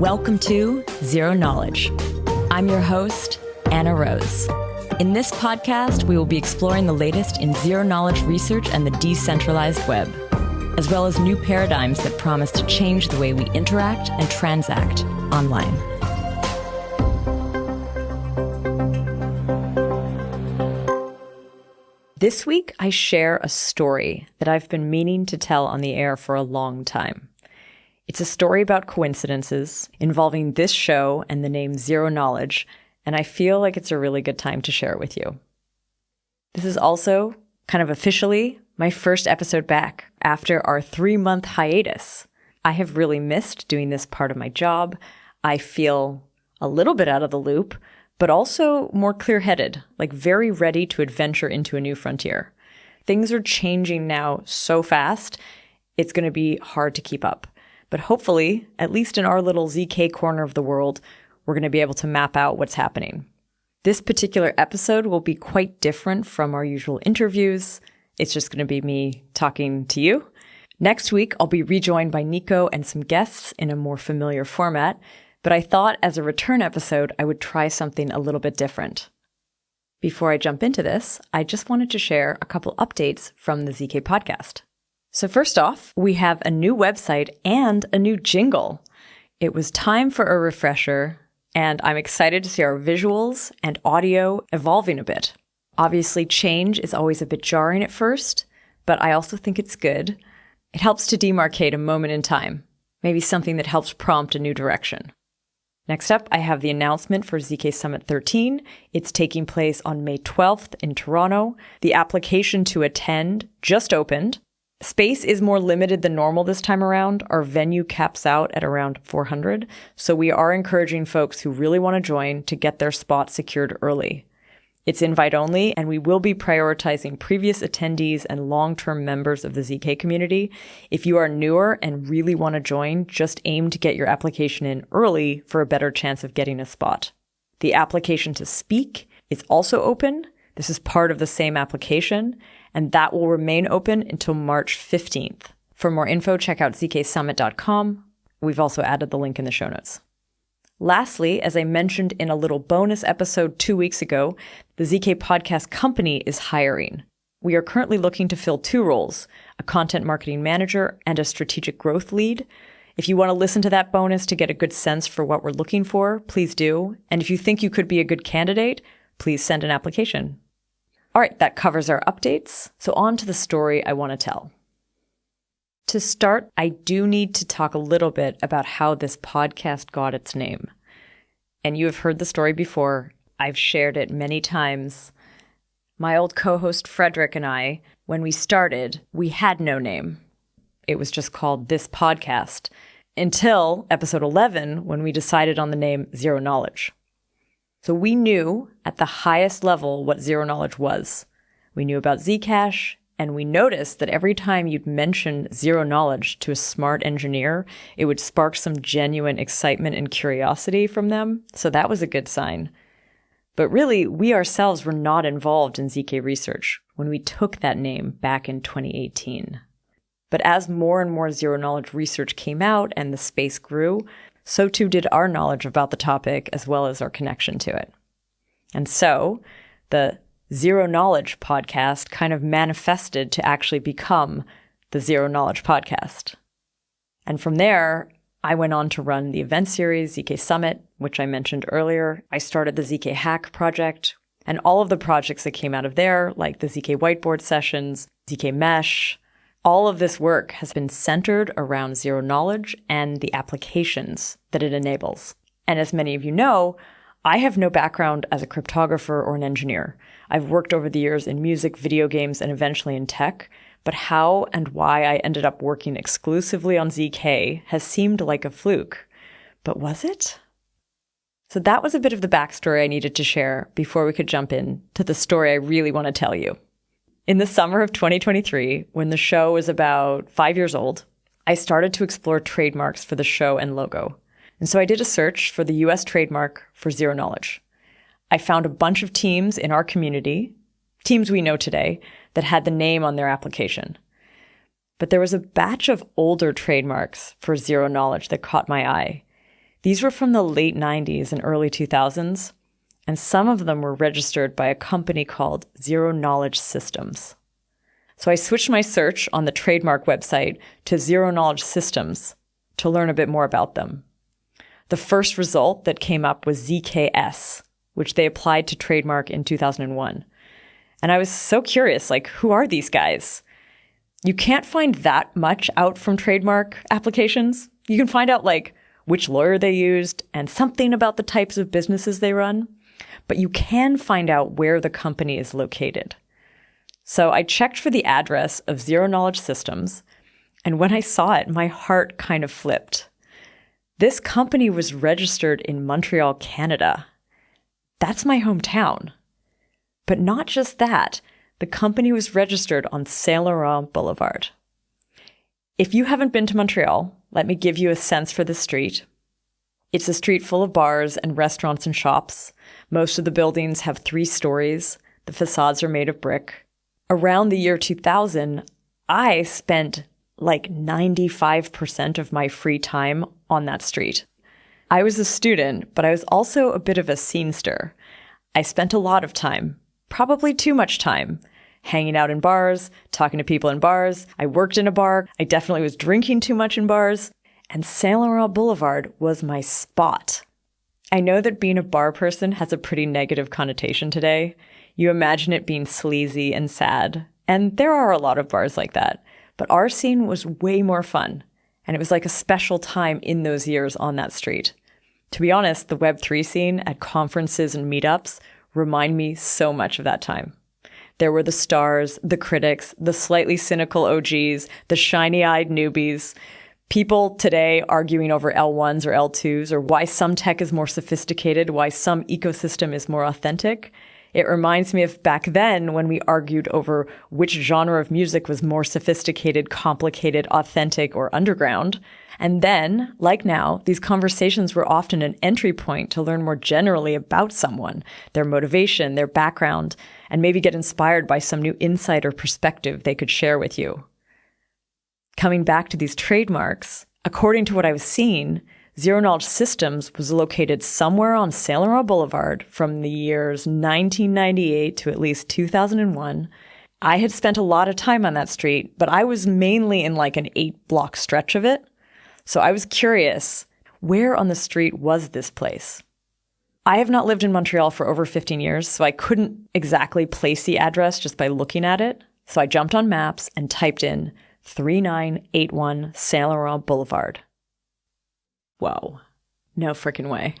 Welcome to Zero Knowledge. I'm your host, Anna Rose. In this podcast, we will be exploring the latest in zero-knowledge research and the decentralized web, as well as new paradigms that promise to change the way we interact and transact online. This week, I share a story that I've been meaning to tell on the air for a long time. It's a story about coincidences involving this show and the name Zero Knowledge, and I feel like it's a really good time to share it with you. This is also, kind of officially, my first episode back after our 3-month hiatus. I have really missed doing this part of my job. I feel a little bit out of the loop, but also more clear-headed, like very ready to adventure into a new frontier. Things are changing now so fast, it's going to be hard to keep up. But hopefully, at least in our little ZK corner of the world, we're going to be able to map out what's happening. This particular episode will be quite different from our usual interviews. It's just going to be me talking to you. Next week, I'll be rejoined by Nico and some guests in a more familiar format, but I thought as a return episode, I would try something a little bit different. Before I jump into this, I just wanted to share a couple updates from the ZK podcast. So first off, we have a new website and a new jingle. It was time for a refresher, and I'm excited to see our visuals and audio evolving a bit. Obviously, change is always a bit jarring at first, but I also think it's good. It helps to demarcate a moment in time, maybe something that helps prompt a new direction. Next up, I have the announcement for ZK Summit 13. It's taking place on May 12th in Toronto. The application to attend just opened. Space is more limited than normal this time around. Our venue caps out at around 400, so we are encouraging folks who really want to join to get their spot secured early. It's invite only, and we will be prioritizing previous attendees and long-term members of the ZK community. If you are newer and really want to join, just aim to get your application in early for a better chance of getting a spot. The application to speak is also open. This is part of the same application, and that will remain open until March 15th. For more info, check out zksummit.com. We've also added the link in the show notes. Lastly, as I mentioned in a little bonus episode 2 weeks ago, the ZK Podcast Company is hiring. We are currently looking to fill 2 roles, a content marketing manager and a strategic growth lead. If you want to listen to that bonus to get a good sense for what we're looking for, please do. And if you think you could be a good candidate, please send an application. All right, that covers our updates. So on to the story I want to tell. To start, I do need to talk a little bit about how this podcast got its name. And you have heard the story before. I've shared it many times. My old co-host Frederick and I, when we started, we had no name. It was just called This Podcast until episode 11 when we decided on the name Zero Knowledge. So we knew at the highest level what Zero Knowledge was. We knew about Zcash, and we noticed that every time you'd mention Zero Knowledge to a smart engineer, it would spark some genuine excitement and curiosity from them. So that was a good sign. But really, we ourselves were not involved in ZK research when we took that name back in 2018. But as more and more Zero Knowledge research came out and the space grew, so too did our knowledge about the topic as well as our connection to it. And so the Zero Knowledge podcast kind of manifested to actually become the Zero Knowledge podcast. And from there, I went on to run the event series, ZK Summit, which I mentioned earlier. I started the ZK Hack project, and all of the projects that came out of there, like the ZK Whiteboard sessions, ZK Mesh, all of this work has been centered around Zero Knowledge and the applications that it enables. And as many of you know, I have no background as a cryptographer or an engineer. I've worked over the years in music, video games, and eventually in tech, but how and why I ended up working exclusively on ZK has seemed like a fluke. But was it? So that was a bit of the backstory I needed to share before we could jump in to the story I really want to tell you. In the summer of 2023, when the show was about 5 years old, I started to explore trademarks for the show and logo. And so I did a search for the US trademark for Zero Knowledge. I found a bunch of teams in our community, teams we know today, that had the name on their application. But there was a batch of older trademarks for Zero Knowledge that caught my eye. These were from the late 90s and early 2000s, and some of them were registered by a company called Zero Knowledge Systems. So I switched my search on the trademark website to Zero Knowledge Systems to learn a bit more about them. The first result that came up was ZKS, which they applied to trademark in 2001. And I was so curious, who are these guys? You can't find that much out from trademark applications. You can find out which lawyer they used and something about the types of businesses they run, but you can find out where the company is located. So I checked for the address of Zero Knowledge Systems, and when I saw it, my heart kind of flipped. This company was registered in Montreal, Canada. That's my hometown. But not just that, the company was registered on Saint Laurent Boulevard. If you haven't been to Montreal, let me give you a sense for the street. It's a street full of bars and restaurants and shops. Most of the buildings have 3 stories. The facades are made of brick. Around the year 2000, I spent 95% of my free time on that street. I was a student, but I was also a bit of a scenester. I spent a lot of time, probably too much time, hanging out in bars, talking to people in bars. I worked in a bar. I definitely was drinking too much in bars. And Saint Laurent Boulevard was my spot. I know that being a bar person has a pretty negative connotation today. You imagine it being sleazy and sad. And there are a lot of bars like that. But our scene was way more fun. And it was like a special time in those years on that street. To be honest, the Web3 scene at conferences and meetups remind me so much of that time. There were the stars, the critics, the slightly cynical OGs, the shiny-eyed newbies, people today arguing over L1s or L2s, or why some tech is more sophisticated, why some ecosystem is more authentic. It reminds me of back then when we argued over which genre of music was more sophisticated, complicated, authentic, or underground. And then, like now, these conversations were often an entry point to learn more generally about someone, their motivation, their background, and maybe get inspired by some new insight or perspective they could share with you. Coming back to these trademarks, according to what I was seeing, Zero Knowledge Systems was located somewhere on Saint Laurent Boulevard from the years 1998 to at least 2001. I had spent a lot of time on that street, but I was mainly in an 8-block stretch of it. So I was curious, where on the street was this place? I have not lived in Montreal for over 15 years, so I couldn't exactly place the address just by looking at it. So I jumped on maps and typed in 3981 Saint Laurent Boulevard. Whoa. No frickin' way.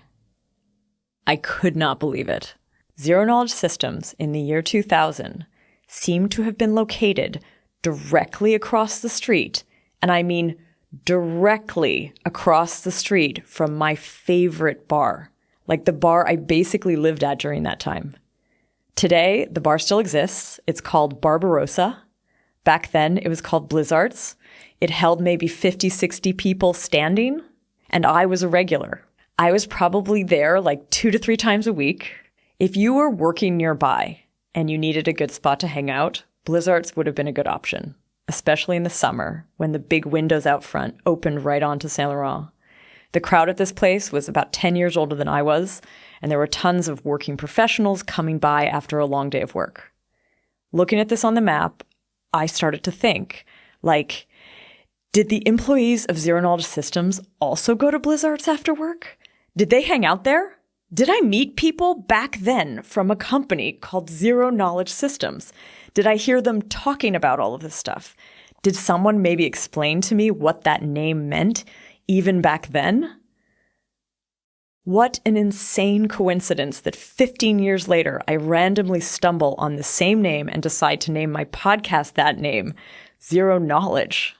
I could not believe it. Zero Knowledge Systems in the year 2000 seemed to have been located directly across the street, and I mean directly across the street from my favorite bar, the bar I basically lived at during that time. Today, the bar still exists. It's called Barbarossa. Back then, it was called Blizzards. It held maybe 50, 60 people standing. And I was a regular. I was probably there 2 to 3 times a week. If you were working nearby and you needed a good spot to hang out, Blizzards would have been a good option, especially in the summer when the big windows out front opened right onto Saint Laurent. The crowd at this place was about 10 years older than I was, and there were tons of working professionals coming by after a long day of work. Looking at this on the map, I started to think, did the employees of Zero Knowledge Systems also go to Blizzards after work? Did they hang out there? Did I meet people back then from a company called Zero Knowledge Systems? Did I hear them talking about all of this stuff? Did someone maybe explain to me what that name meant, even back then? What an insane coincidence that 15 years later, I randomly stumble on the same name and decide to name my podcast that name, Zero Knowledge.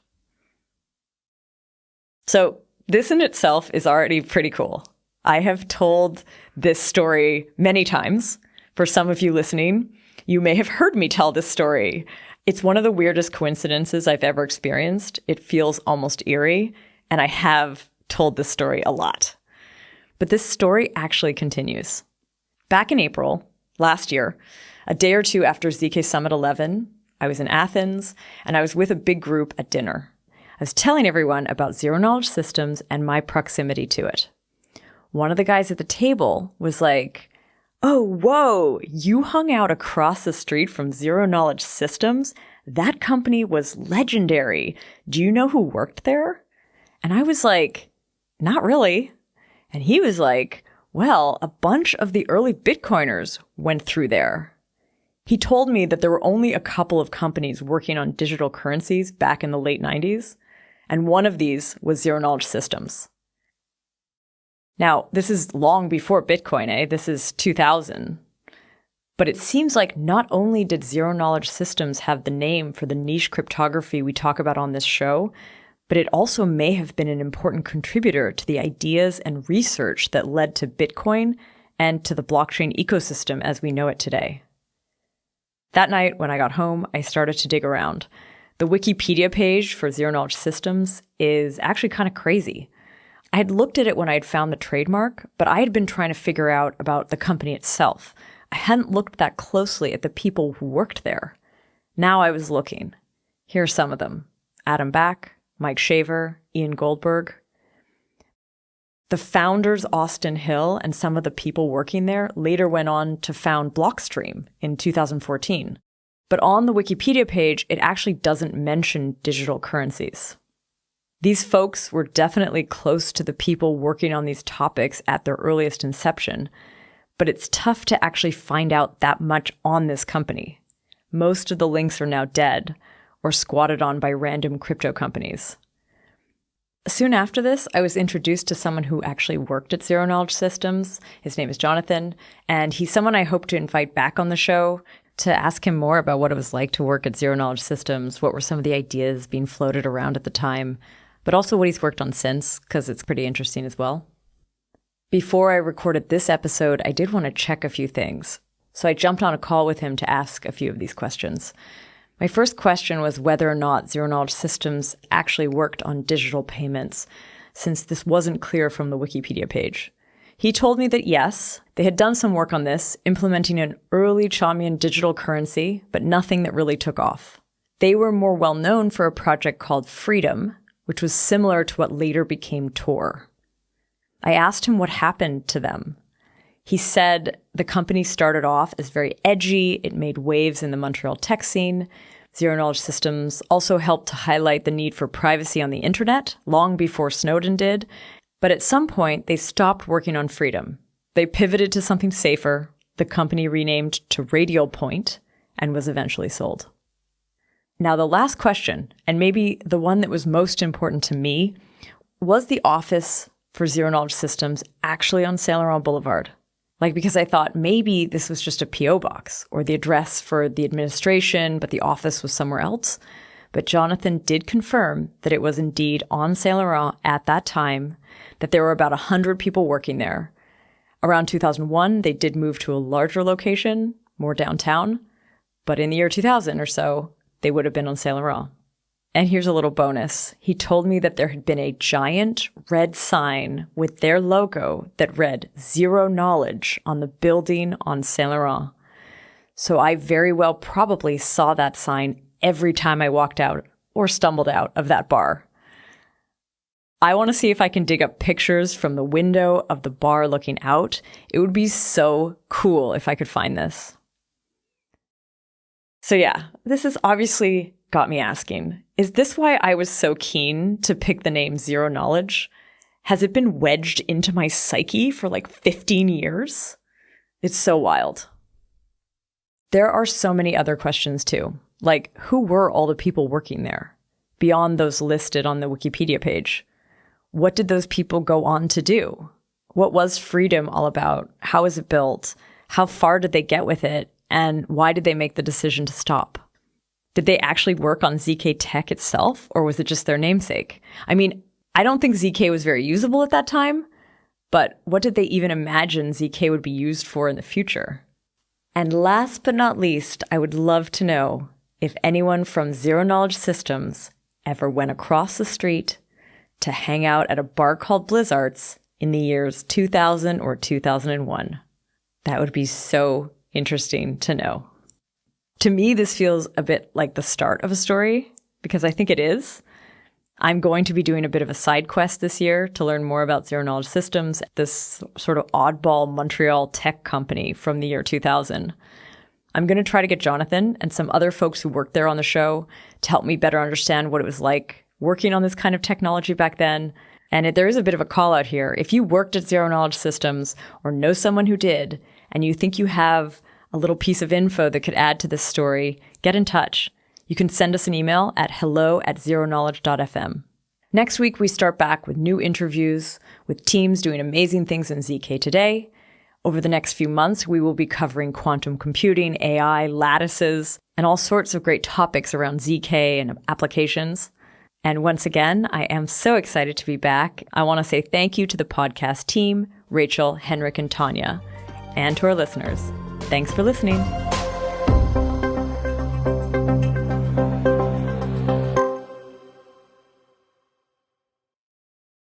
So this in itself is already pretty cool. I have told this story many times. For some of you listening, you may have heard me tell this story. It's one of the weirdest coincidences I've ever experienced. It feels almost eerie, and I have told this story a lot. But this story actually continues. Back in April, last year, a day or two after ZK Summit 11, I was in Athens, and I was with a big group at dinner. I was telling everyone about Zero Knowledge Systems and my proximity to it. one of the guys at the table was like, "Oh, whoa, you hung out across the street from Zero Knowledge Systems? That company was legendary. Do you know who worked there?" And I was like, "Not really." And he was like, "Well, a bunch of the early Bitcoiners went through there." He told me that there were only a couple of companies working on digital currencies back in the late 90s, and one of these was Zero Knowledge Systems. Now, this is long before Bitcoin, eh? This is 2000. But it seems like not only did Zero Knowledge Systems have the name for the niche cryptography we talk about on this show, but it also may have been an important contributor to the ideas and research that led to Bitcoin and to the blockchain ecosystem as we know it today. That night, when I got home, I started to dig around. The Wikipedia page for Zero Knowledge Systems is actually kind of crazy. I had looked at it when I had found the trademark, but I had been trying to figure out about the company itself. I hadn't looked that closely at the people who worked there. Now I was looking. Here are some of them: Adam Back, Mike Shaver, Ian Goldberg. The founders, Austin Hill, and some of the people working there later went on to found Blockstream in 2014. But on the Wikipedia page, it actually doesn't mention digital currencies. These folks were definitely close to the people working on these topics at their earliest inception, but it's tough to actually find out that much on this company. Most of the links are now dead or squatted on by random crypto companies. Soon after this, I was introduced to someone who actually worked at Zero Knowledge Systems. His name is Jonathan, and he's someone I hope to invite back on the show to ask him more about what it was like to work at Zero Knowledge Systems, what were some of the ideas being floated around at the time, but also what he's worked on since, because it's pretty interesting as well. Before I recorded this episode, I did want to check a few things, so I jumped on a call with him to ask a few of these questions. My first question was whether or not Zero Knowledge Systems actually worked on digital payments, since this wasn't clear from the Wikipedia page. He told me that yes, they had done some work on this, implementing an early Chaumian digital currency, but nothing that really took off. They were more well known for a project called Freedom, which was similar to what later became Tor. I asked him what happened to them. He said the company started off as very edgy. It made waves in the Montreal tech scene. Zero Knowledge Systems also helped to highlight the need for privacy on the internet long before Snowden did. But at some point, they stopped working on Freedom. They pivoted to something safer. The company renamed to Radial Point and was eventually sold. Now, the last question, and maybe the one that was most important to me, was the office for Zero Knowledge Systems actually on Saint Laurent Boulevard? Because I thought maybe this was just a P.O. box or the address for the administration, but the office was somewhere else. But Jonathan did confirm that it was indeed on Saint Laurent at that time, that there were about 100 people working there. Around 2001, they did move to a larger location, more downtown. But in the year 2000 or so, they would have been on Saint Laurent. And here's a little bonus. He told me that there had been a giant red sign with their logo that read Zero Knowledge on the building on Saint Laurent. So I very well probably saw that sign every time I walked out or stumbled out of that bar. I want to see if I can dig up pictures from the window of the bar looking out. It would be so cool if I could find this. So yeah, this has obviously got me asking, is this why I was so keen to pick the name Zero Knowledge? Has it been wedged into my psyche for 15 years? It's so wild. There are so many other questions too. Who were all the people working there? Beyond those listed on the Wikipedia page. What did those people go on to do? What was Freedom all about? How was it built? How far did they get with it? And why did they make the decision to stop? Did they actually work on ZK Tech itself, or was it just their namesake? I don't think ZK was very usable at that time, but what did they even imagine ZK would be used for in the future? And last but not least, I would love to know if anyone from Zero Knowledge Systems ever went across the street to hang out at a bar called Blizzards in the years 2000 or 2001. That would be so interesting to know. To me, this feels a bit like the start of a story, because I think it is. I'm going to be doing a bit of a side quest this year to learn more about Zero Knowledge Systems, this sort of oddball Montreal tech company from the year 2000. I'm going to try to get Jonathan and some other folks who worked there on the show to help me better understand what it was like working on this kind of technology back then. And there is a bit of a call out here. If you worked at Zero Knowledge Systems or know someone who did, and you think you have a little piece of info that could add to this story, get in touch. You can send us an email at hello@zereknowledge.fm. Next week, we start back with new interviews with teams doing amazing things in ZK today. Over the next few months, we will be covering quantum computing, AI, lattices, and all sorts of great topics around ZK and applications. And once again, I am so excited to be back. I want to say thank you to the podcast team, Rachel, Henrik, and Tanya, and to our listeners. Thanks for listening.